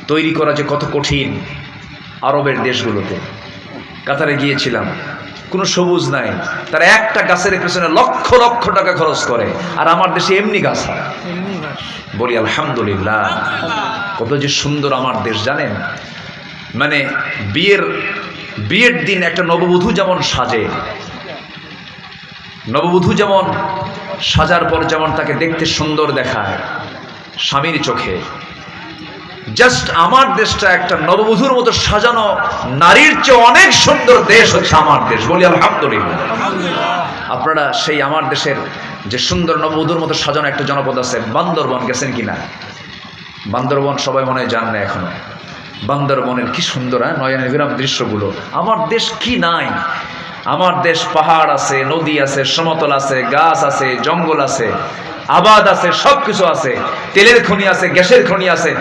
তৈরি করা যে কত কঠিন। আরবের দেশগুলোতে কাতারে গিয়েছিলাম, কোনো সবুজ নাই, তারা একটা গাছের পেছনে লক্ষ লক্ষ টাকা খরচ করে, আর আমার দেশে এমনি গাছ হয়। বলি আলহামদুলিল্লাহ, কত যে সুন্দর আমার দেশ জানেন। মানে বিয়ের দিন একটা নববধূ যেমন সাজে, নববধূ যেমন সাজার পর যেমন তাকে দেখতে সুন্দর দেখায় স্বামীর চোখে, জাস্ট আমার দেশটা একটা নববধূর মতো সাজানো নারীর চেয়ে অনেক সুন্দর দেশ হচ্ছে আমার দেশ। বলি আলহামদুলিল্লাহ। আপনারা সেই আমার দেশের যে সুন্দর নববধূর মতো সাজানো একটা জনপদ আছে বান্দরবন, গেছেন কিনা? বান্দরবন সবাই মনে হয় জান না এখনো। বান্দরবনের কি সুন্দর নয়নের বিরাম দৃশ্যগুলো। আমার দেশ কি নাই? আমার দেশ পাহাড় আছে, নদী আছে, সমতল আছে, গাছ আছে, জঙ্গল আছে, আবাদ আছে, সব কিছু আছে, তেলের খনি আছে, গ্যাসের খনি আছে,